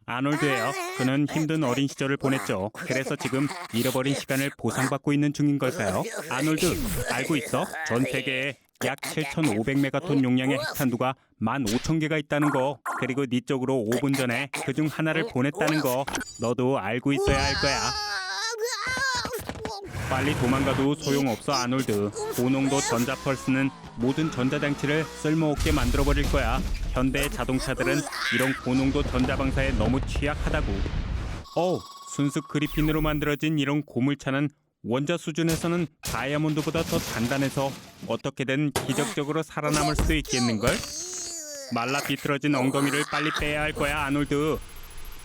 아놀드예요. 그는 힘든 어린 시절을 보냈죠. 그래서 지금 잃어버린 시간을 보상받고 있는 중인 걸까요? 아놀드, 알고 있어? 전 세계에 약 7,500메가톤 용량의 핵탄두가 15,000개가 있다는 거. 그리고 네 쪽으로 5분 전에 그중 하나를 보냈다는 거. 너도 알고 있어야 할 거야. 빨리 도망가도 소용없어, 아놀드. 고농도 전자펄스는 모든 전자장치를 쓸모없게 만들어버릴 거야. 현대의 자동차들은 이런 고농도 전자방사에 너무 취약하다고. 순수 그리핀으로 만들어진 이런 고물차는 원자 수준에서는 다이아몬드보다 더 단단해서 어떻게든 기적적으로 살아남을 수도 있겠는걸? 말라 비틀어진 엉덩이를 빨리 빼야 할 거야, 아놀드.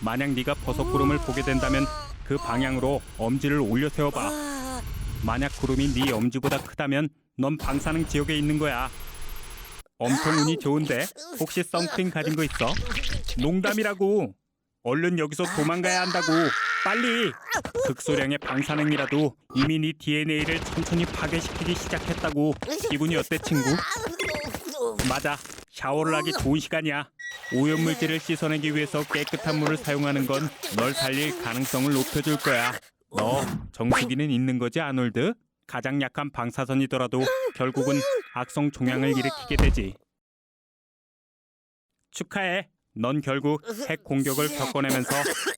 만약 네가 버섯구름을 보게 된다면 그 방향으로 엄지를 올려 세워봐. 만약 구름이 네 엄지보다 크다면 넌 방사능 지역에 있는 거야. 엄청 운이 좋은데 혹시 선크림 가진 거 있어? 농담이라고. 얼른 여기서 도망가야 한다고. 빨리. 극소량의 방사능이라도 이미 네 DNA를 천천히 파괴시키기 시작했다고. 기분이 어때, 친구? 맞아. 샤워를 하기 좋은 시간이야. 오염물질을 씻어내기 위해서 깨끗한 물을 사용하는 건 널 살릴 가능성을 높여줄 거야. 너 정수기는 있는 거지, 아놀드? 가장 약한 방사선이더라도 결국은 악성 종양을 일으키게 되지. 축하해. 넌 결국 핵 공격을 겪어내면서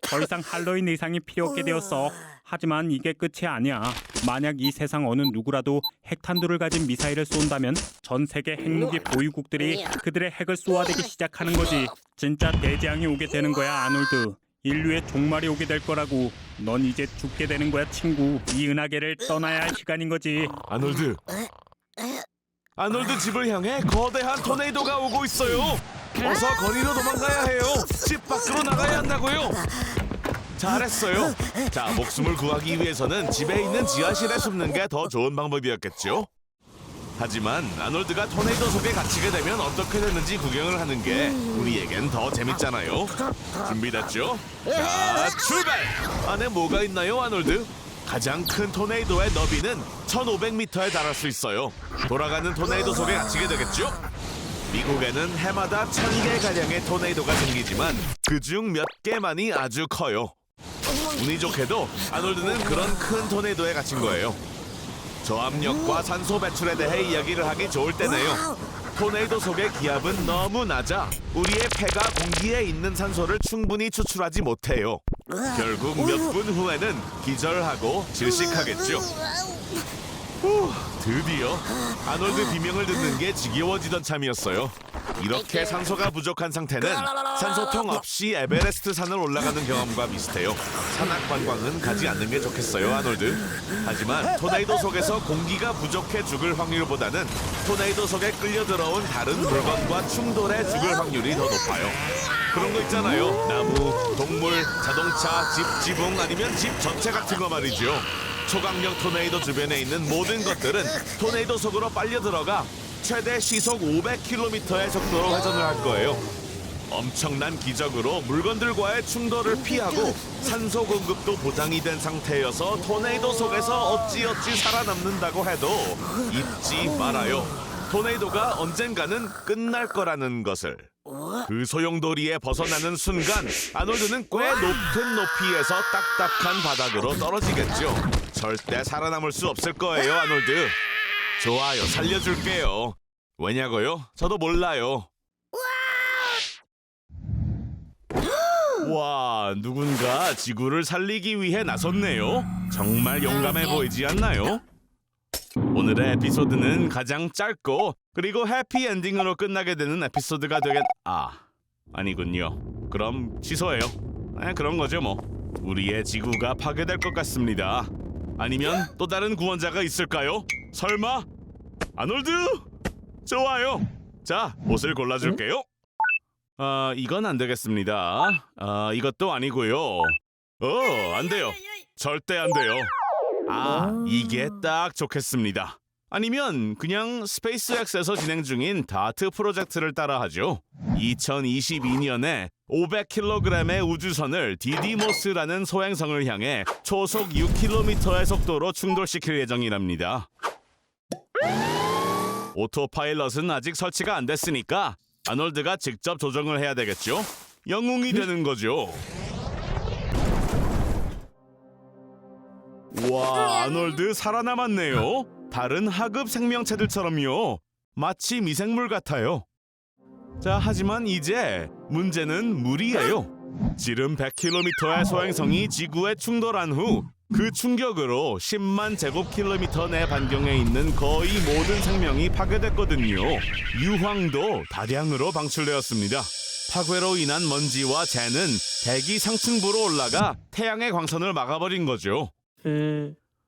더 이상 할로윈 의상이 필요 없게 되었어. 하지만 이게 끝이 아니야. 만약 이 세상 어느 누구라도 핵탄두를 가진 미사일을 쏜다면 전 세계 핵무기 보유국들이 그들의 핵을 쏘아대기 시작하는 거지. 진짜 대재앙이 오게 되는 거야, 아놀드. 인류의 종말이 오게 될 거라고. 넌 이제 죽게 되는 거야, 친구. 이 은하계를 떠나야 할 시간인 거지. 아놀드 집을 향해 거대한 토네이도가 오고 있어요. 어서 거리로 도망가야 해요. 집 밖으로 나가야 한다고요. 잘했어요. 자, 목숨을 구하기 위해서는 집에 있는 지하실에 숨는 게 더 좋은 방법이었겠죠. 하지만 아놀드가 토네이도 속에 갇히게 되면 어떻게 되는지 구경을 하는 게 우리에겐 더 재밌잖아요. 준비됐죠? 자, 출발! 안에 뭐가 있나요, 아놀드? 가장 큰 토네이도의 너비는 1,500m에 달할 수 있어요. 돌아가는 토네이도 속에 갇히게 되겠죠? 미국에는 해마다 1,000개가량의 토네이도가 생기지만 그중 몇 개만이 아주 커요. 운이 좋게도 아놀드는 그런 큰 토네이도에 갇힌 거예요. 저압력과 산소 배출에 대해 이야기를 하기 좋을 때네요. 토네이도 속의 기압은 너무 낮아 우리의 폐가 공기에 있는 산소를 충분히 추출하지 못해요. 결국 몇 분 후에는 기절하고 질식하겠죠. 드디어 아놀드 비명을 듣는 게 지겨워지던 참이었어요. 이렇게 산소가 부족한 상태는 산소통 없이 에베레스트 산을 올라가는 경험과 비슷해요. 산악 관광은 가지 않는 게 좋겠어요, 아놀드. 하지만 토네이도 속에서 공기가 부족해 죽을 확률보다는 토네이도 속에 끌려 들어온 다른 물건과 충돌해 죽을 확률이 더 높아요. 그런 거 있잖아요. 나무, 동물, 자동차, 집 지붕 아니면 집 전체 같은 거 말이죠. 초강력 토네이도 주변에 있는 모든 것들은 토네이도 속으로 빨려 들어가 최대 시속 500km의 속도로 회전을 할 거예요. 엄청난 기적으로 물건들과의 충돌을 피하고 산소 공급도 보장이 된 상태여서 토네이도 속에서 어찌어찌 살아남는다고 해도 잊지 말아요. 토네이도가 언젠가는 끝날 거라는 것을. 그 소용돌이에 벗어나는 순간 아놀드는 꽤 높은 높이에서 딱딱한 바닥으로 떨어지겠죠. 절대 살아남을 수 없을 거예요, 아놀드. 좋아요, 살려줄게요. 왜냐고요? 저도 몰라요. 와, 누군가 지구를 살리기 위해 나섰네요. 정말 용감해 보이지 않나요? 오늘의 에피소드는 가장 짧고 그리고 해피엔딩으로 끝나게 되는 에피소드가 아니군요. 그럼 취소해요. 그런 거죠 뭐. 우리의 지구가 파괴될 것 같습니다. 아니면 또 다른 구원자가 있을까요? 설마? 아놀드? 좋아요. 자, 옷을 골라줄게요. 이건 안 되겠습니다. 이것도 아니고요. 안 돼요. 절대 안 돼요. 이게 딱 좋겠습니다. 아니면 그냥 스페이스X에서 진행 중인 다트 프로젝트를 따라하죠. 2022년에 500kg의 우주선을 디디모스라는 소행성을 향해 초속 6km의 속도로 충돌시킬 예정이랍니다. 오토파일럿은 아직 설치가 안 됐으니까 아놀드가 직접 조정을 해야 되겠죠. 영웅이 되는 거죠. 와, 아놀드 살아남았네요. 다른 하급 생명체들처럼요. 마치 미생물 같아요. 자, 하지만 이제 문제는 물이에요. 지름 100km의 소행성이 지구에 충돌한 후 그 충격으로 10만 제곱킬로미터 내 반경에 있는 거의 모든 생명이 파괴됐거든요. 유황도 다량으로 방출되었습니다. 파괴로 인한 먼지와 재는 대기 상층부로 올라가 태양의 광선을 막아버린 거죠.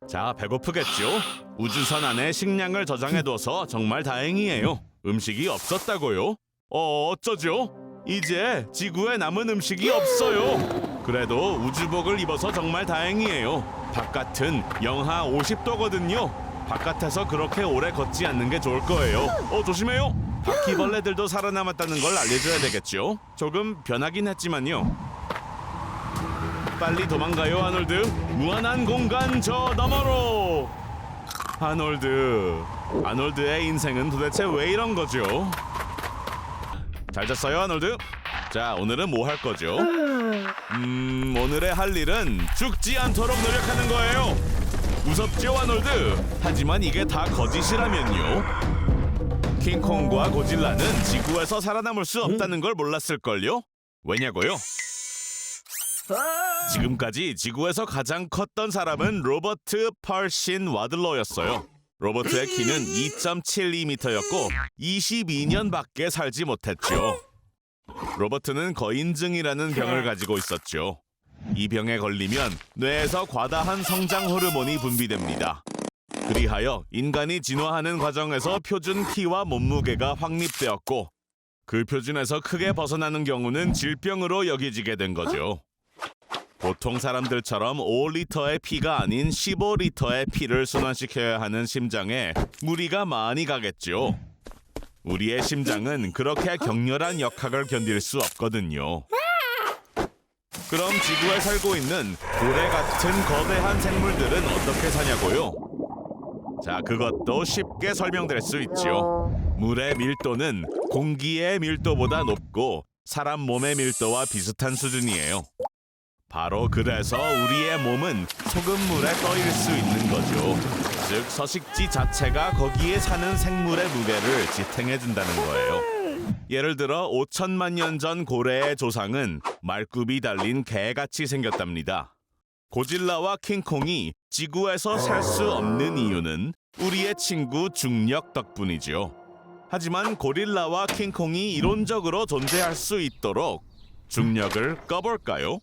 자, 배고프겠죠? 우주선 안에 식량을 저장해둬서 정말 다행이에요. 음식이 없었다고요? 어쩌죠? 이제 지구에 남은 음식이 없어요. 그래도 우주복을 입어서 정말 다행이에요. 바깥은 영하 50도거든요. 바깥에서 그렇게 오래 걷지 않는 게 좋을 거예요. 조심해요. 바퀴벌레들도 살아남았다는 걸 알려줘야 되겠죠. 조금 변하긴 했지만요. 빨리 도망가요, 아놀드. 무한한 공간 저 너머로. 아놀드의 인생은 도대체 왜 이런 거죠? 잘 잤어요, 아놀드? 자, 오늘은 뭐 할 거죠? 오늘의 할 일은 죽지 않도록 노력하는 거예요. 무섭죠, 아놀드? 하지만 이게 다 거짓이라면요. 킹콩과 고질라는 지구에서 살아남을 수 없다는 걸 몰랐을걸요? 왜냐고요? 지금까지 지구에서 가장 컸던 사람은 로버트 펄신 와들러였어요. 로버트의 키는 2.72m였고 22년밖에 살지 못했죠. 로버트는 거인증이라는 병을 가지고 있었죠. 이 병에 걸리면 뇌에서 과다한 성장 호르몬이 분비됩니다. 그리하여 인간이 진화하는 과정에서 표준 키와 몸무게가 확립되었고 그 표준에서 크게 벗어나는 경우는 질병으로 여겨지게 된 거죠. 보통 사람들처럼 5리터의 피가 아닌 15리터의 피를 순환시켜야 하는 심장에 무리가 많이 가겠죠. 우리의 심장은 그렇게 격렬한 역학을 견딜 수 없거든요. 그럼 지구에 살고 있는 고래 같은 거대한 생물들은 어떻게 사냐고요? 자, 그것도 쉽게 설명될 수 있죠. 물의 밀도는 공기의 밀도보다 높고 사람 몸의 밀도와 비슷한 수준이에요. 바로 그래서 우리의 몸은 소금물에 떠일 수 있는 거죠. 즉 서식지 자체가 거기에 사는 생물의 무게를 지탱해준다는 거예요. 예를 들어 5천만 년 전 고래의 조상은 말굽이 달린 개같이 생겼답니다. 고질라와 킹콩이 지구에서 살 수 없는 이유는 우리의 친구 중력 덕분이죠. 하지만 고릴라와 킹콩이 이론적으로 존재할 수 있도록 중력을 꺼볼까요?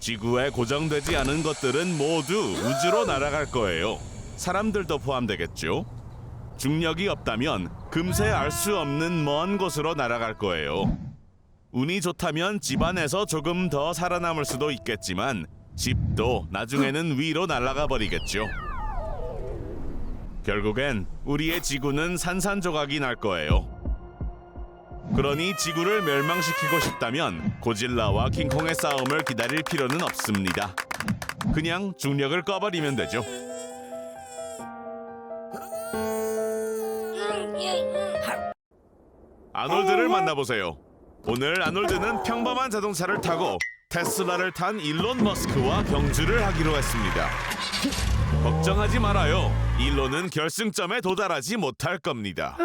지구에 고정되지 않은 것들은 모두 우주로 날아갈 거예요. 사람들도 포함되겠죠. 중력이 없다면 금세 알 수 없는 먼 곳으로 날아갈 거예요. 운이 좋다면 집안에서 조금 더 살아남을 수도 있겠지만 집도 나중에는 위로 날아가 버리겠죠. 결국엔 우리의 지구는 산산조각이 날 거예요. 그러니 지구를 멸망시키고 싶다면 고질라와 킹콩의 싸움을 기다릴 필요는 없습니다. 그냥 중력을 꺼버리면 되죠. 아놀드를 만나보세요. 오늘 아놀드는 평범한 자동차를 타고 테슬라를 탄 일론 머스크와 경주를 하기로 했습니다. 걱정하지 말아요. 일론은 결승점에 도달하지 못할 겁니다.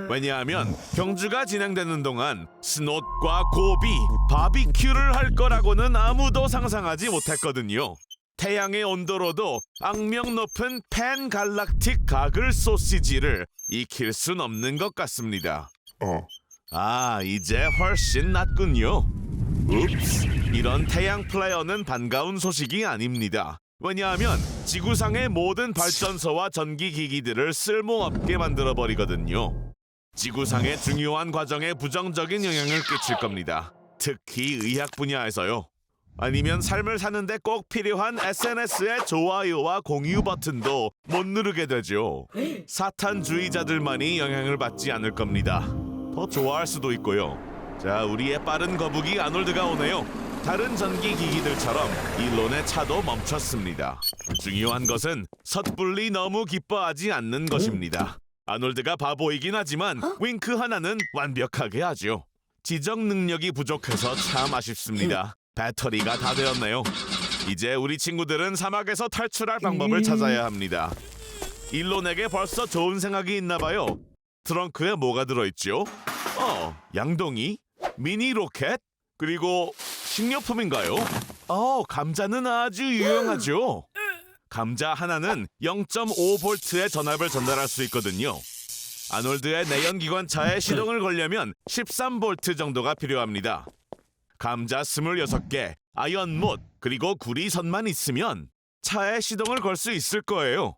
왜냐하면 경주가 진행되는 동안 스돛과 고비, 바비큐를 할 거라고는 아무도 상상하지 못했거든요. 태양의 온도로도 악명 높은 팬갈락틱 가글 소시지를 익힐 순 없는 것 같습니다. 이제 훨씬 낫군요. 읍스, 이런 태양 플레이어는 반가운 소식이 아닙니다. 왜냐하면 지구상의 모든 발전소와 전기기기들을 쓸모없게 만들어버리거든요. 지구상의 중요한 과정에 부정적인 영향을 끼칠 겁니다. 특히 의학 분야에서요. 아니면 삶을 사는데 꼭 필요한 SNS의 좋아요와 공유 버튼도 못 누르게 되죠. 사탄주의자들만이 영향을 받지 않을 겁니다. 더 좋아할 수도 있고요. 자, 우리의 빠른 거북이 아놀드가 오네요. 다른 전기기기들처럼 일론의 차도 멈췄습니다. 중요한 것은 섣불리 너무 기뻐하지 않는 것입니다. 아놀드가 바보이긴 하지만 윙크 하나는 완벽하게 하죠. 지적 능력이 부족해서 참 아쉽습니다. 배터리가 다 되었네요. 이제 우리 친구들은 사막에서 탈출할 방법을 찾아야 합니다. 일론에게 벌써 좋은 생각이 있나 봐요. 트렁크에 뭐가 들어있죠? 양동이, 미니 로켓, 그리고 식료품인가요? 감자는 아주 유용하죠. 감자 하나는 0.5V의 전압을 전달할 수 있거든요. 아놀드의 내연기관차에 시동을 걸려면 13V 정도가 필요합니다. 감자 26개, 아연못, 그리고 구리선만 있으면 차에 시동을 걸 수 있을 거예요.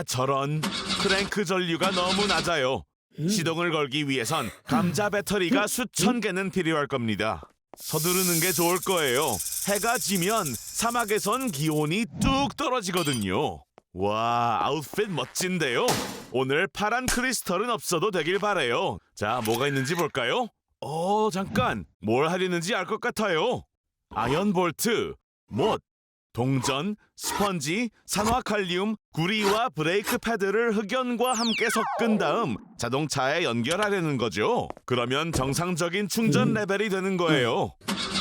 저런 크랭크 전류가 너무 낮아요. 시동을 걸기 위해선 감자 배터리가 수천 개는 필요할 겁니다. 서두르는 게 좋을 거예요. 해가 지면 사막에선 기온이 뚝 떨어지거든요. 와, 아웃핏 멋진데요? 오늘 파란 크리스털은 없어도 되길 바래요. 자, 뭐가 있는지 볼까요? 잠깐, 뭘 하려는지 알 것 같아요. 아연 볼트, 못, 동전, 스펀지, 산화칼륨, 구리와 브레이크 패드를 흑연과 함께 섞은 다음 자동차에 연결하려는 거죠. 그러면 정상적인 충전 레벨이 되는 거예요.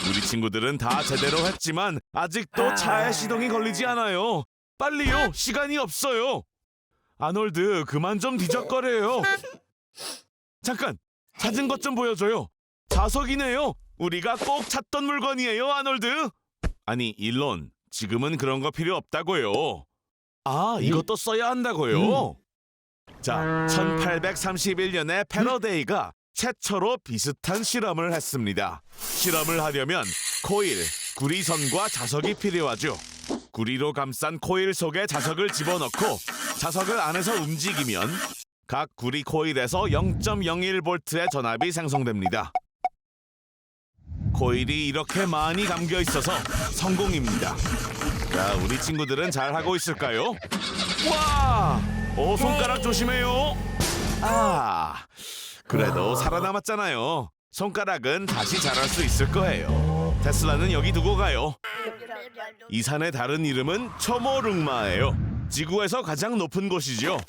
우리 친구들은 다 제대로 했지만 아직도 차에 시동이 걸리지 않아요. 빨리요, 시간이 없어요. 아놀드, 그만 좀 뒤적거려요. 잠깐, 찾은 것 좀 보여줘요. 자석이네요. 우리가 꼭 찾던 물건이에요, 아놀드. 아니, 일론, 지금은 그런 거 필요 없다고요. 이것도 써야 한다고요. 자, 1831년에 패러데이가 최초로 비슷한 실험을 했습니다. 실험을 하려면 코일, 구리선과 자석이 필요하죠. 구리로 감싼 코일 속에 자석을 집어넣고 자석을 안에서 움직이면 각 구리 코일에서 0.01V의 전압이 생성됩니다. 코일이 이렇게 많이 감겨 있어서 성공입니다. 자, 우리 친구들은 잘 하고 있을까요? 와! 손가락 조심해요. 그래도 살아남았잖아요. 손가락은 다시 자랄 수 있을 거예요. 테슬라는 여기 두고 가요. 이 산의 다른 이름은 초모릉마예요. 지구에서 가장 높은 곳이죠.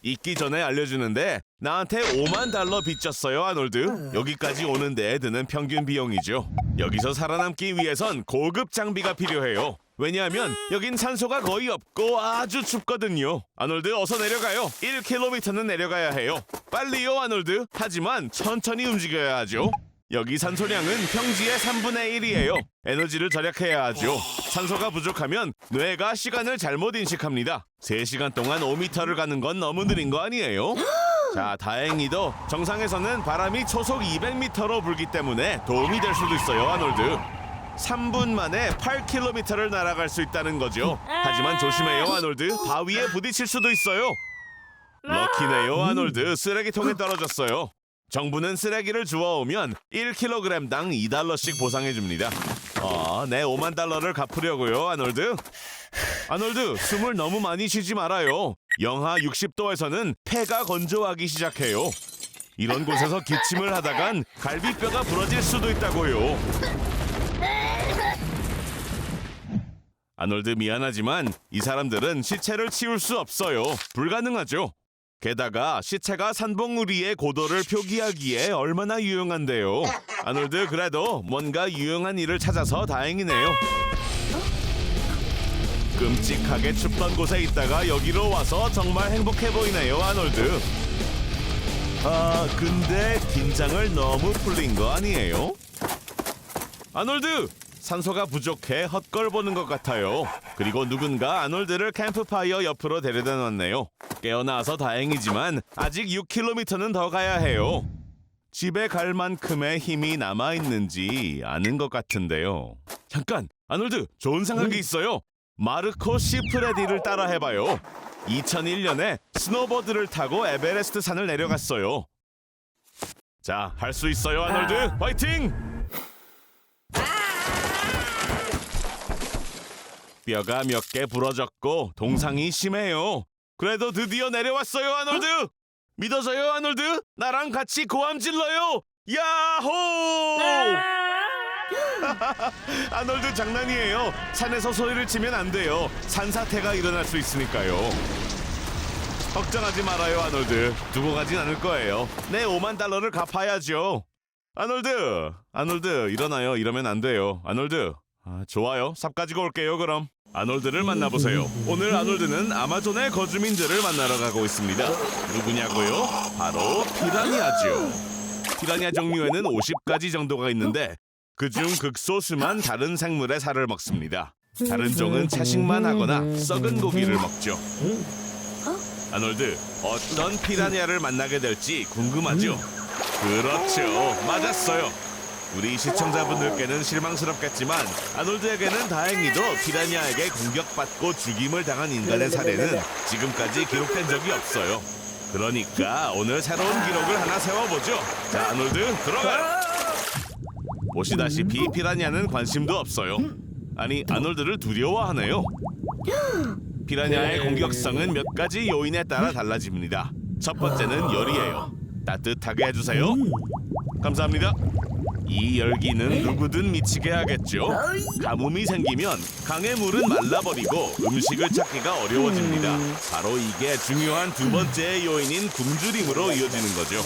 잊기 전에 알려주는데 나한테 $50,000 빚졌어요, 아놀드. 여기까지 오는데 드는 평균 비용이죠. 여기서 살아남기 위해선 고급 장비가 필요해요. 왜냐하면 여긴 산소가 거의 없고 아주 춥거든요. 아놀드, 어서 내려가요. 1km는 내려가야 해요. 빨리요, 아놀드. 하지만 천천히 움직여야 하죠. 여기 산소량은 평지의 3분의 1이에요. 에너지를 절약해야 하죠. 산소가 부족하면 뇌가 시간을 잘못 인식합니다. 3시간 동안 5m를 가는 건 너무 느린 거 아니에요? 자, 다행히도 정상에서는 바람이 초속 200m로 불기 때문에 도움이 될 수도 있어요, 아놀드. 3분 만에 8km를 날아갈 수 있다는 거죠. 하지만 조심해요, 아놀드. 바위에 부딪힐 수도 있어요. 럭키네요, 아놀드. 쓰레기통에 떨어졌어요. 정부는 쓰레기를 주워오면 1kg당 $2씩 보상해줍니다. 내 $50,000를 갚으려고요, 아놀드. 아놀드, 숨을 너무 많이 쉬지 말아요. 영하 60도에서는 폐가 건조하기 시작해요. 이런 곳에서 기침을 하다간 갈비뼈가 부러질 수도 있다고요. 아놀드, 미안하지만 이 사람들은 시체를 치울 수 없어요. 불가능하죠. 게다가 시체가 산봉우리의 고도를 표기하기에 얼마나 유용한데요. 아놀드, 그래도 뭔가 유용한 일을 찾아서 다행이네요. 끔찍하게 춥던 곳에 있다가 여기로 와서 정말 행복해 보이네요, 아놀드. 근데 긴장을 너무 풀린 거 아니에요? 아놀드! 산소가 부족해 헛걸 보는 것 같아요. 그리고 누군가 아놀드를 캠프파이어 옆으로 데려다 놨네요. 깨어나서 다행이지만 아직 6km는 더 가야 해요. 집에 갈 만큼의 힘이 남아있는지 아는 것 같은데요. 잠깐! 아놀드, 좋은 생각이 있어요. 마르코 시프레디를 따라 해봐요. 2001년에 스노보드를 타고 에베레스트 산을 내려갔어요. 자, 할 수 있어요, 아놀드. 화이팅! 뼈가 몇 개 부러졌고 동상이 심해요. 그래도 드디어 내려왔어요, 아놀드. 믿어져요, 아놀드. 나랑 같이 고함 질러요. 야호! 아놀드, 장난이에요. 산에서 소리를 치면 안 돼요. 산사태가 일어날 수 있으니까요. 걱정하지 말아요, 아놀드. 두고 가진 않을 거예요. 내 $50,000를 갚아야죠. 아놀드 일어나요. 이러면 안 돼요. 아놀드. 좋아요. 삽 가지고 올게요. 그럼 아놀드를 만나보세요. 오늘 아놀드는 아마존의 거주민들을 만나러 가고 있습니다. 누구냐고요? 바로 피라니아죠. 피라니아 종류에는 50가지 정도가 있는데 그중 극소수만 다른 생물의 살을 먹습니다. 다른 종은 채식만 하거나 썩은 고기를 먹죠. 아놀드, 어떤 피라니아를 만나게 될지 궁금하죠? 그렇죠. 맞았어요. 우리 시청자분들께는 실망스럽겠지만 아놀드에게는 다행히도 피라니아에게 공격받고 죽임을 당한 인간의 사례는 지금까지 기록된 적이 없어요. 그러니까 오늘 새로운 기록을 하나 세워보죠. 자, 아놀드 들어가요. 보시다시피 피라니아는 관심도 없어요. 아니, 아놀드를 두려워하네요. 피라니아의 공격성은 몇 가지 요인에 따라 달라집니다. 첫 번째는 열이에요. 따뜻하게 해주세요. 감사합니다. 이 열기는 누구든 미치게 하겠죠. 가뭄이 생기면 강의 물은 말라버리고 음식을 찾기가 어려워집니다. 바로 이게 중요한 두 번째 요인인 굶주림으로 이어지는 거죠.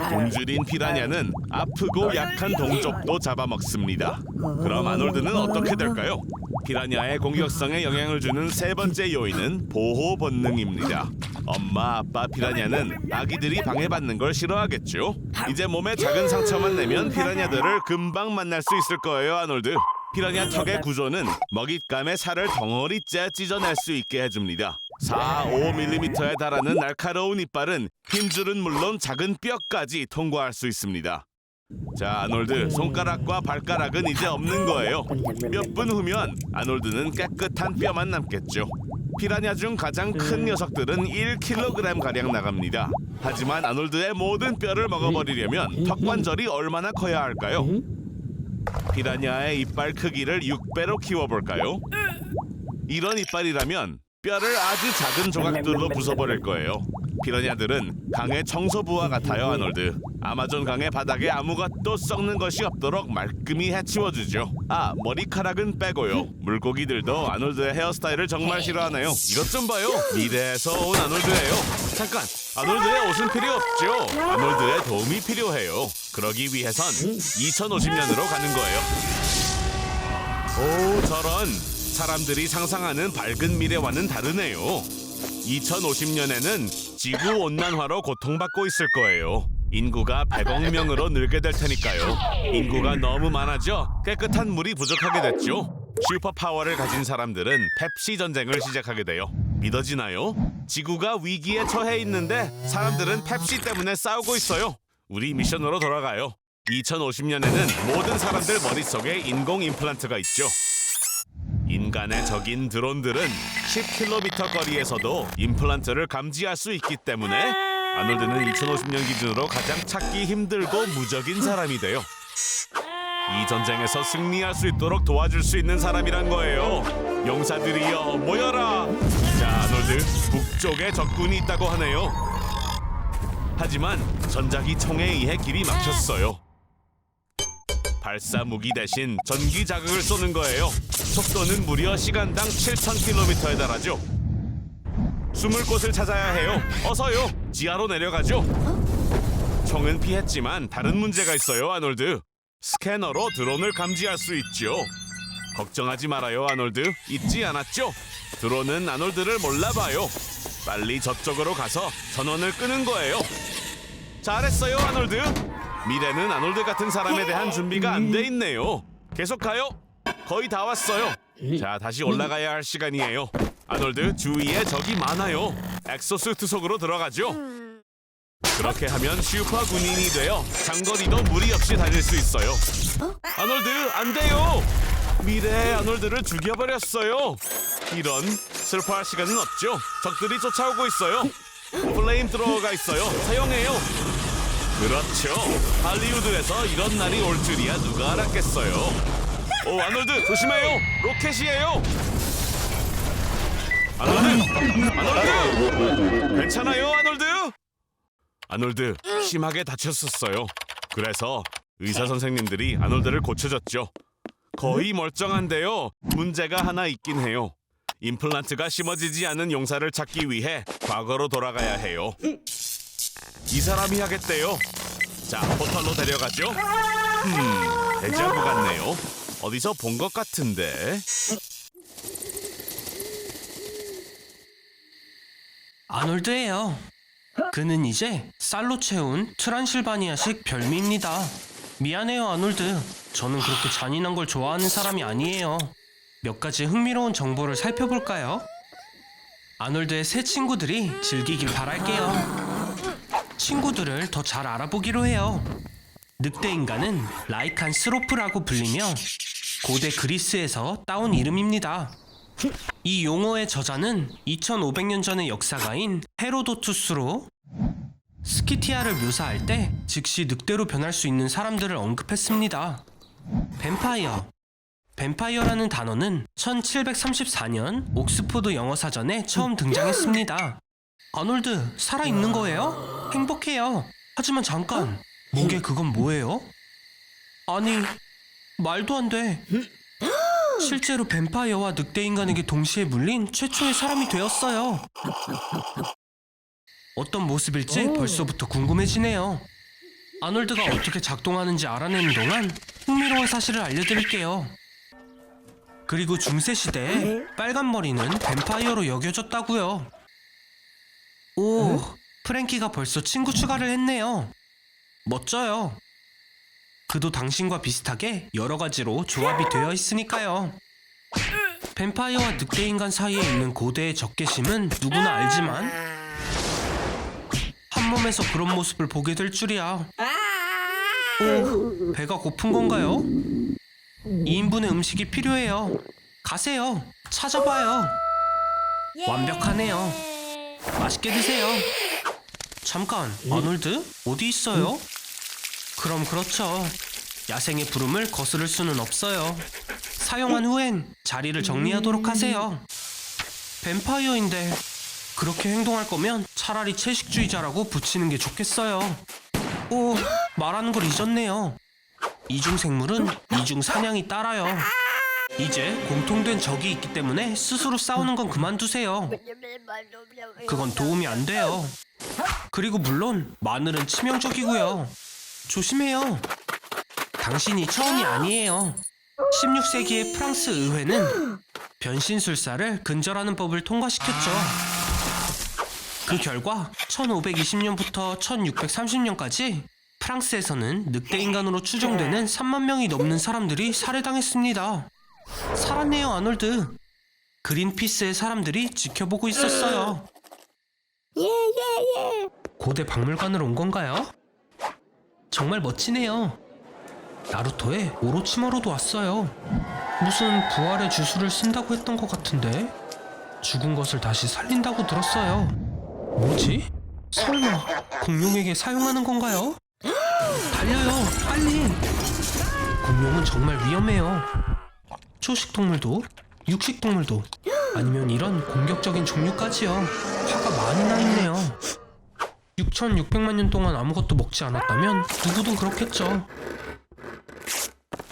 굶주린 피라냐는 아프고 약한 동족도 잡아먹습니다. 그럼 아놀드는 어떻게 될까요? 피라냐의 공격성에 영향을 주는 세 번째 요인은 보호 본능입니다. 엄마, 아빠 피라냐는 아기들이 방해받는 걸 싫어하겠죠. 이제 몸에 작은 상처만 내면 피라냐들을 금방 만날 수 있을 거예요, 아놀드. 피라냐 턱의 구조는 먹잇감의 살을 덩어리째 찢어낼 수 있게 해줍니다. 4-5mm에 달하는 날카로운 이빨은 힘줄은 물론 작은 뼈까지 통과할 수 있습니다. 자, 아놀드, 손가락과 발가락은 이제 없는 거예요. 몇 분 후면 아놀드는 깨끗한 뼈만 남겠죠. 피라냐 중 가장 큰 녀석들은 1kg가량 나갑니다. 하지만 아놀드의 모든 뼈를 먹어버리려면 턱관절이 얼마나 커야 할까요? 피라냐의 이빨 크기를 6배로 키워볼까요? 이런 이빨이라면 뼈를 아주 작은 조각들로 부숴버릴 거예요. 피라냐들은 강의 청소부와 같아요, 아놀드. 아마존 강의 바닥에 아무것도 썩는 것이 없도록 말끔히 해치워주죠. 머리카락은 빼고요. 물고기들도 아놀드의 헤어스타일을 정말 싫어하네요. 이것 좀 봐요. 미래에서 온 아놀드예요. 잠깐, 아놀드의 옷은 필요 없죠. 아놀드의 도움이 필요해요. 그러기 위해선 2050년으로 가는 거예요. 오, 저런. 사람들이 상상하는 밝은 미래와는 다르네요. 2050년에는 지구온난화로 고통받고 있을 거예요. 인구가 100억 명으로 늘게 될 테니까요. 인구가 너무 많아져 깨끗한 물이 부족하게 됐죠. 슈퍼파워를 가진 사람들은 펩시 전쟁을 시작하게 돼요. 믿어지나요? 지구가 위기에 처해 있는데 사람들은 펩시 때문에 싸우고 있어요. 우리 미션으로 돌아가요. 2050년에는 모든 사람들 머릿속에 인공 임플란트가 있죠. 인간의 적인 드론들은 10km 거리에서도 임플란트를 감지할 수 있기 때문에 아놀드는 2050년 기준으로 가장 찾기 힘들고 무적인 사람이 돼요. 이 전쟁에서 승리할 수 있도록 도와줄 수 있는 사람이란 거예요. 용사들이여 모여라. 자, 아놀드, 북쪽에 적군이 있다고 하네요. 하지만 전자기 총에 의해 길이 막혔어요. 발사 무기 대신 전기 자극을 쏘는 거예요. 속도는 무려 시간당 7,000km에 달하죠. 숨을 곳을 찾아야 해요. 어서요. 지하로 내려가죠. 총은 피했지만 다른 문제가 있어요, 아놀드. 스캐너로 드론을 감지할 수 있죠. 걱정하지 말아요, 아놀드. 잊지 않았죠? 드론은 아놀드를 몰라봐요. 빨리 저쪽으로 가서 전원을 끄는 거예요. 잘했어요, 아놀드. 미래는 아놀드 같은 사람에 대한 준비가 안 돼 있네요. 계속 가요. 거의 다 왔어요. 자, 다시 올라가야 할 시간이에요. 아놀드, 주위에 적이 많아요. 엑소수트 속으로 들어가죠. 그렇게 하면 슈퍼 군인이 되어 장거리도 무리 없이 다닐 수 있어요. 아놀드, 안 돼요. 미래의 아놀드를 죽여버렸어요. 이런, 슬퍼할 시간은 없죠. 적들이 쫓아오고 있어요. 플레임 드로어가 있어요. 사용해요. 그렇죠. 할리우드에서 이런 날이 올 줄이야 누가 알았겠어요. 오, 아놀드 조심해요. 로켓이에요. 아놀드! 괜찮아요, 아놀드? 아놀드 심하게 다쳤었어요. 그래서 의사 선생님들이 아놀드를 고쳐줬죠. 거의 멀쩡한데요. 문제가 하나 있긴 해요. 임플란트가 심어지지 않은 용사를 찾기 위해 과거로 돌아가야 해요. 이 사람이 하겠대요. 자, 포털로 데려가죠. 데자부 같네요. 어디서 본 것 같은데. 아놀드예요. 그는 이제 쌀로 채운 트란실바니아식 별미입니다. 미안해요, 아놀드. 저는 그렇게 잔인한 걸 좋아하는 사람이 아니에요. 몇 가지 흥미로운 정보를 살펴볼까요? 아놀드의 새 친구들이 즐기길 바랄게요. 친구들을 더 잘 알아보기로 해요. 늑대 인간은 라이칸스로프라고 불리며 고대 그리스에서 따온 이름입니다. 이 용어의 저자는 2500년 전의 역사가인 헤로도투스로 스키티아를 묘사할 때 즉시 늑대로 변할 수 있는 사람들을 언급했습니다. 뱀파이어. 뱀파이어라는 단어는 1734년 옥스포드 영어사전에 처음 등장했습니다. 아놀드, 살아있는 거예요? 행복해요. 하지만 잠깐, 목에 그건 뭐예요? 아니, 말도 안 돼. 실제로 뱀파이어와 늑대인간에게 동시에 물린 최초의 사람이 되었어요. 어떤 모습일지 벌써부터 궁금해지네요. 아놀드가 어떻게 작동하는지 알아내는 동안 흥미로운 사실을 알려드릴게요. 그리고 중세시대에 빨간 머리는 뱀파이어로 여겨졌다고요. 오, 프랭키가 벌써 친구 추가를 했네요. 멋져요. 그도 당신과 비슷하게 여러 가지로 조합이 되어 있으니까요. 뱀파이어와 늑대인간 사이에 있는 고대의 적개심은 누구나 알지만 한 몸에서 그런 모습을 보게 될 줄이야. 오, 배가 고픈 건가요? 2인분의 음식이 필요해요. 가세요. 찾아봐요. 완벽하네요. 맛있게 드세요. 잠깐, 아놀드? 어디 있어요? 그럼 그렇죠. 야생의 부름을 거스를 수는 없어요. 사용한 후엔 자리를 정리하도록 하세요. 뱀파이어인데 그렇게 행동할 거면 차라리 채식주의자라고 붙이는 게 좋겠어요. 오, 말하는 걸 잊었네요. 이중생물은 이중사냥이 따라요. 이제 공통된 적이 있기 때문에 스스로 싸우는 건 그만두세요. 그건 도움이 안 돼요. 그리고 물론 마늘은 치명적이고요. 조심해요. 당신이 처음이 아니에요. 16세기의 프랑스 의회는 변신술사를 근절하는 법을 통과시켰죠. 그 결과 1520년부터 1630년까지 프랑스에서는 늑대인간으로 추정되는 3만 명이 넘는 사람들이 살해당했습니다. 살았네요, 아놀드. 그린피스의 사람들이 지켜보고 있었어요. 고대 박물관으로 온 건가요? 정말 멋지네요. 나루토의 오로치마루도 왔어요. 무슨 부활의 주술을 쓴다고 했던 것 같은데 죽은 것을 다시 살린다고 들었어요. 뭐지? 설마 공룡에게 사용하는 건가요? 달려요, 빨리! 공룡은 정말 위험해요. 초식동물도, 육식동물도, 아니면 이런 공격적인 종류까지요. 화가 많이 나 있네요. 6600만 년 동안 아무것도 먹지 않았다면 누구든 그렇겠죠.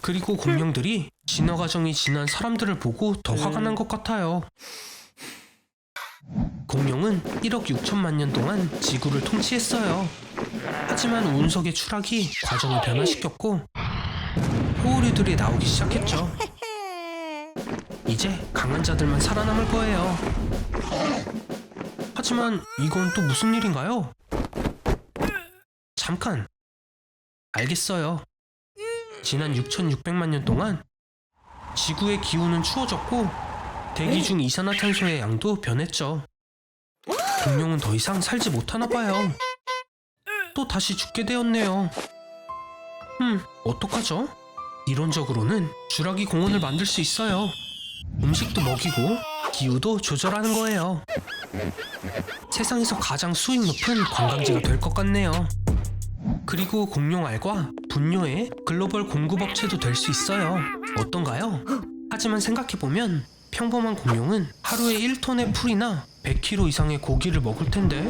그리고 공룡들이 진화 과정이 지난 사람들을 보고 더 화가 난 것 같아요. 공룡은 1억 6천만 년 동안 지구를 통치했어요. 하지만 운석의 추락이 과정을 변화시켰고 호우류들이 나오기 시작했죠. 이제 강한 자들만 살아남을 거예요. 하지만 이건 또 무슨 일인가요? 잠깐! 알겠어요. 지난 6600만 년 동안 지구의 기온은 추워졌고 대기 중 이산화탄소의 양도 변했죠. 공룡은 더 이상 살지 못하나 봐요. 또 다시 죽게 되었네요. 어떡하죠? 이론적으로는 주라기 공원을 만들 수 있어요. 음식도 먹이고 기후도 조절하는 거예요. 세상에서 가장 수익 높은 관광지가 될 것 같네요. 그리고 공룡알과 분뇨의 글로벌 공급업체도 될 수 있어요. 어떤가요? 하지만 생각해보면 평범한 공룡은 하루에 1톤의 풀이나 100kg 이상의 고기를 먹을 텐데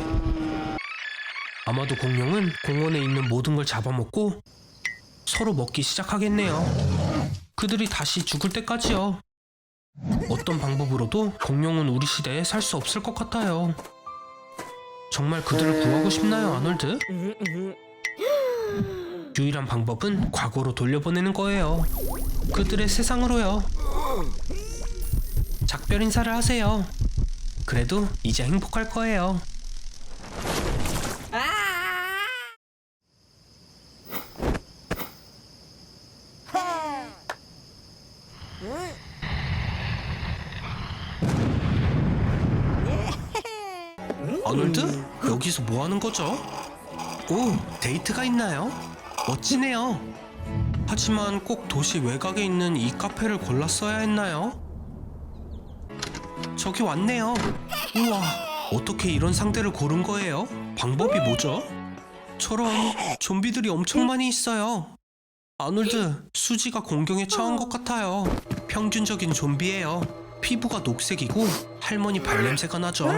아마도 공룡은 공원에 있는 모든 걸 잡아먹고 서로 먹기 시작하겠네요. 그들이 다시 죽을 때까지요. 어떤 방법으로도 공룡은 우리 시대에 살 수 없을 것 같아요. 정말 그들을 구하고 싶나요, 아놀드? 유일한 방법은 과거로 돌려보내는 거예요. 그들의 세상으로요. 작별 인사를 하세요. 그래도 이제 행복할 거예요. 아놀드? 여기서 뭐 하는 거죠? 오, 데이트가 있나요? 멋지네요. 하지만 꼭 도시 외곽에 있는 이 카페를 골랐어야 했나요? 저기 왔네요. 우와, 어떻게 이런 상대를 고른 거예요? 방법이 뭐죠? 저런 좀비들이 엄청 많이 있어요. 아놀드, 수지가 공경에 처한 것 같아요. 평균적인 좀비예요. 피부가 녹색이고 할머니 발냄새가 나죠.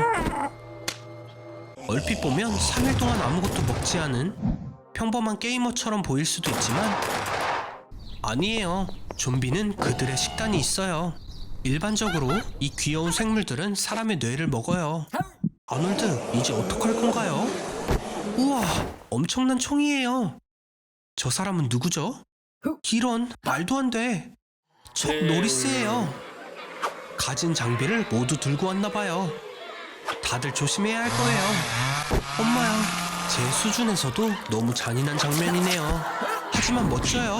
얼핏 보면 3일 동안 아무것도 먹지 않은 평범한 게이머처럼 보일 수도 있지만 아니에요. 좀비는 그들의 식단이 있어요. 일반적으로 이 귀여운 생물들은 사람의 뇌를 먹어요. 아놀드, 이제 어떡할 건가요? 우와, 엄청난 총이에요. 저 사람은 누구죠? 이런, 말도 안 돼. 척 노리스예요. 가진 장비를 모두 들고 왔나 봐요. 다들 조심해야 할 거예요. 엄마야, 제 수준에서도 너무 잔인한 장면이네요. 하지만 멋져요.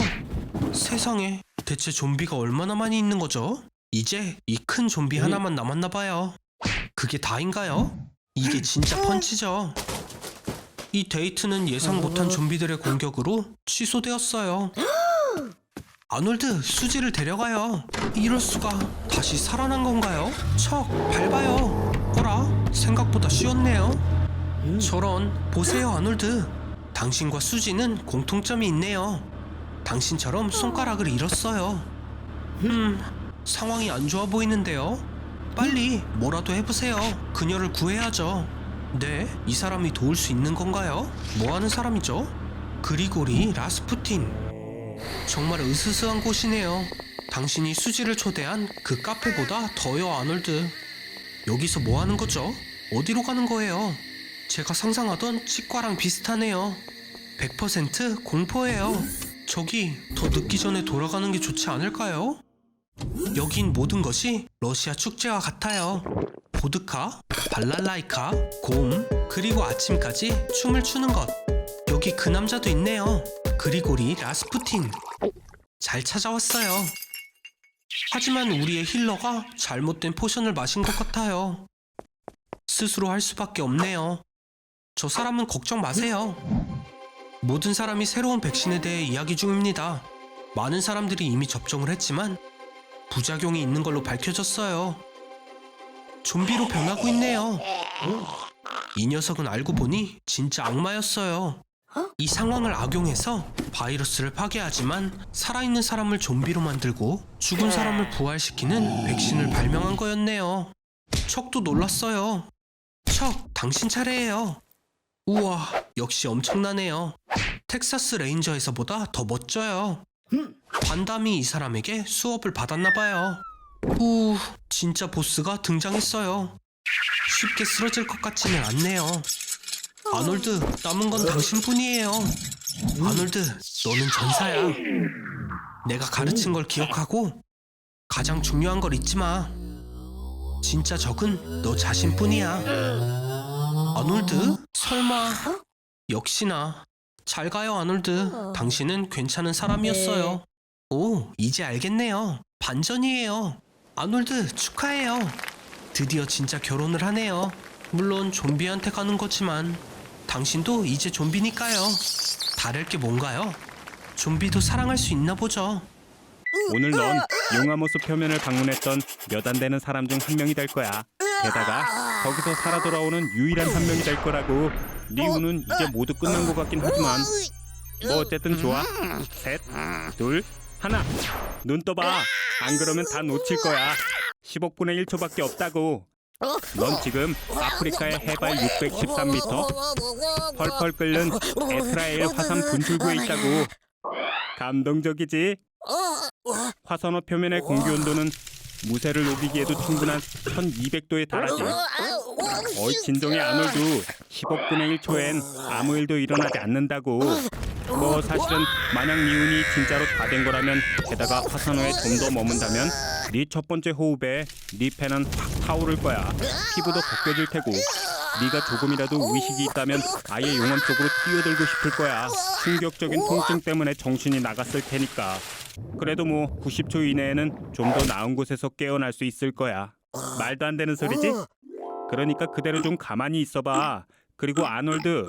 세상에, 대체 좀비가 얼마나 많이 있는 거죠? 이제 이 큰 좀비 하나만 남았나 봐요. 그게 다인가요? 이게 진짜 펀치죠. 이 데이트는 예상 못한 좀비들의 공격으로 취소되었어요. 아놀드, 수지를 데려가요. 이럴 수가. 다시 살아난 건가요? 척, 밟아요. 어라? 생각보다 쉬웠네요. 저런, 보세요 아놀드. 당신과 수지는 공통점이 있네요. 당신처럼 손가락을 잃었어요. 상황이 안 좋아 보이는데요. 빨리 뭐라도 해보세요. 그녀를 구해야죠. 네? 이 사람이 도울 수 있는 건가요? 뭐 하는 사람이죠? 그리고리 라스푸틴. 정말 으스스한 곳이네요. 당신이 수지를 초대한 그 카페보다 더요 아놀드. 여기서 뭐 하는 거죠? 어디로 가는 거예요? 제가 상상하던 치과랑 비슷하네요. 100% 공포예요. 저기 더 늦기 전에 돌아가는 게 좋지 않을까요? 여긴 모든 것이 러시아 축제와 같아요. 보드카, 발랄라이카, 곰, 그리고 아침까지 춤을 추는 것. 여기 그 남자도 있네요. 그리고리 라스푸틴. 잘 찾아왔어요. 하지만 우리의 힐러가 잘못된 포션을 마신 것 같아요. 스스로 할 수밖에 없네요. 저 사람은 걱정 마세요. 모든 사람이 새로운 백신에 대해 이야기 중입니다. 많은 사람들이 이미 접종을 했지만 부작용이 있는 걸로 밝혀졌어요. 좀비로 변하고 있네요. 이 녀석은 알고 보니 진짜 악마였어요. 이 상황을 악용해서 바이러스를 파괴하지만 살아있는 사람을 좀비로 만들고 죽은 사람을 부활시키는 백신을 발명한 거였네요. 척도 놀랐어요. 척, 당신 차례예요. 우와, 역시 엄청나네요. 텍사스 레인저에서보다 더 멋져요. 반담이 이 사람에게 수업을 받았나봐요. 진짜 보스가 등장했어요. 쉽게 쓰러질 것 같지는 않네요. 아놀드, 남은 건 당신뿐이에요. 아놀드, 너는 전사야. 내가 가르친 걸 기억하고 가장 중요한 걸 잊지 마. 진짜 적은 너 자신뿐이야. 아놀드? 설마? 역시나. 잘 가요, 아놀드. 당신은 괜찮은 사람이었어요. 오, 이제 알겠네요. 반전이에요. 아놀드, 축하해요. 드디어 진짜 결혼을 하네요. 물론 좀비한테 가는 거지만 당신도 이제 좀비니까요. 다를 게 뭔가요? 좀비도 사랑할 수 있나 보죠. 오늘 넌 용화모스 표면을 방문했던 몇 안 되는 사람 중 한 명이 될 거야. 게다가 거기서 살아 돌아오는 유일한 한 명이 될 거라고. 네 운은 이제 모두 끝난 것 같긴 하지만 뭐 어쨌든 좋아. 셋, 둘, 하나. 눈 떠봐. 안 그러면 다 놓칠 거야. 10억분의 1초밖에 없다고. 넌 지금 아프리카의 해발 613m 펄펄 끓는 에스라엘 화산 분출구에 있다고. 감동적이지? 화산호 표면의 공기 온도는 무쇠를 녹이기에도 충분한 1200도에 달하지. 어이 진정해 아놀드. 10억분의 1초엔 아무 일도 일어나지 않는다고. 뭐 사실은 만약 미운이 진짜로 다 된 거라면, 게다가 화산호에 좀 더 머문다면 네 첫 번째 호흡에 네 폐는 확 타오를 거야. 피부도 벗겨질 테고, 네가 조금이라도 의식이 있다면 아예 용암 속으로 뛰어들고 싶을 거야. 충격적인 통증 때문에 정신이 나갔을 테니까. 그래도 뭐 90초 이내에는 좀 더 나은 곳에서 깨어날 수 있을 거야. 말도 안 되는 소리지? 그러니까 그대로 좀 가만히 있어봐. 그리고 아놀드,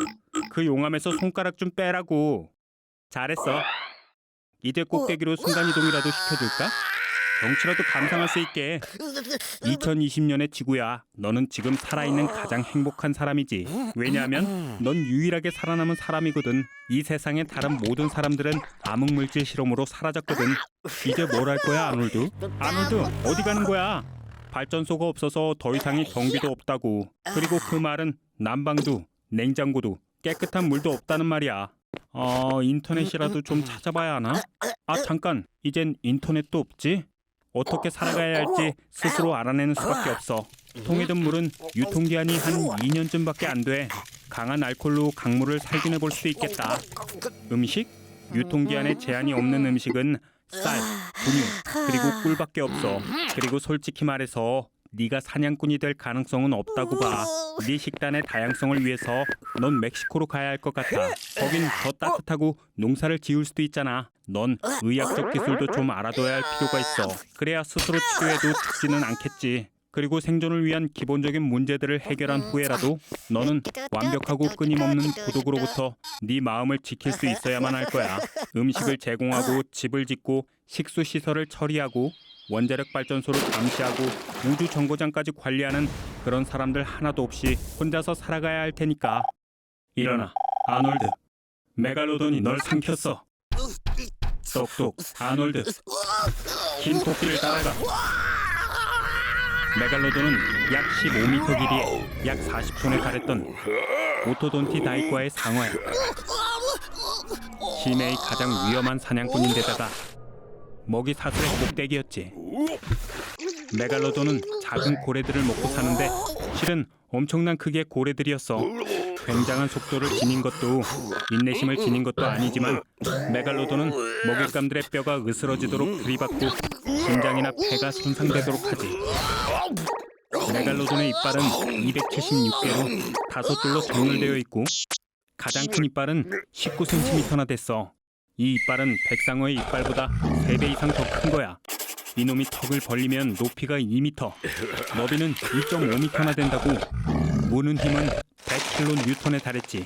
그 용암에서 손가락 좀 빼라고. 잘했어. 이제 꼭대기로 순간이동이라도 시켜줄까? 경치라도 감상할 수 있게. 2020년의 지구야. 너는 지금 살아있는 가장 행복한 사람이지. 왜냐하면 넌 유일하게 살아남은 사람이거든. 이 세상의 다른 모든 사람들은 암흑물질 실험으로 사라졌거든. 이제 뭘 할 거야, 아놀드? 아놀드, 어디 가는 거야? 발전소가 없어서 더 이상의 경비도 없다고. 그리고 그 말은 난방도, 냉장고도, 깨끗한 물도 없다는 말이야. 인터넷이라도 좀 찾아봐야 하나? 아, 잠깐. 이젠 인터넷도 없지? 어떻게 살아가야 할지 스스로 알아내는 수밖에 없어. 통에 든 물은 유통기한이 한 2년쯤밖에 안 돼. 강한 알코올로 강물을 살균해 볼 수도 있겠다. 음식? 유통기한에 제한이 없는 음식은 쌀, 분유, 그리고 꿀밖에 없어. 그리고 솔직히 말해서 네가 사냥꾼이 될 가능성은 없다고 봐. 네 식단의 다양성을 위해서 넌 멕시코로 가야 할 것 같아. 거긴 더 따뜻하고 농사를 지을 수도 있잖아. 넌 의학적 기술도 좀 알아둬야 할 필요가 있어. 그래야 스스로 치료해도 죽지는 않겠지. 그리고 생존을 위한 기본적인 문제들을 해결한 후에라도 너는 완벽하고 끊임없는 고독으로부터 네 마음을 지킬 수 있어야만 할 거야. 음식을 제공하고 집을 짓고 식수 시설을 처리하고 원자력 발전소를 감시하고 우주 정거장까지 관리하는 그런 사람들 하나도 없이 혼자서 살아가야 할 테니까. 일어나, 아놀드. 메갈로돈이 널 삼켰어. 똑똑, 아놀드. 긴 토끼를 따라가. 메갈로돈은 약 15m 길이에 약 40톤에 달했던 오토돈티 다이과의 상어야. 심해의 가장 위험한 사냥꾼인데다가 먹이 사슬의 꼭대기였지. 메갈로돈은 작은 고래들을 먹고 사는데 실은 엄청난 크기의 고래들이었어. 굉장한 속도를 지닌 것도 인내심을 지닌 것도 아니지만 메갈로돈은 먹잇감들의 뼈가 으스러지도록 들이받고 심장이나 폐가 손상되도록 하지. 메갈로돈의 이빨은 276개로 5줄로 정렬되어 있고 가장 큰 이빨은 19cm나 됐어. 이 이빨은 백상어의 이빨보다 3배 이상 더 큰 거야. 이놈이 턱을 벌리면 높이가 2m, 너비는 2.5m나 된다고. 무는 힘은 100kN에 달했지.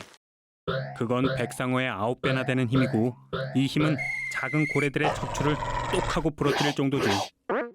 그건 백상어의 9배나 되는 힘이고, 이 힘은 작은 고래들의 척추를 똑 하고 부러뜨릴 정도지.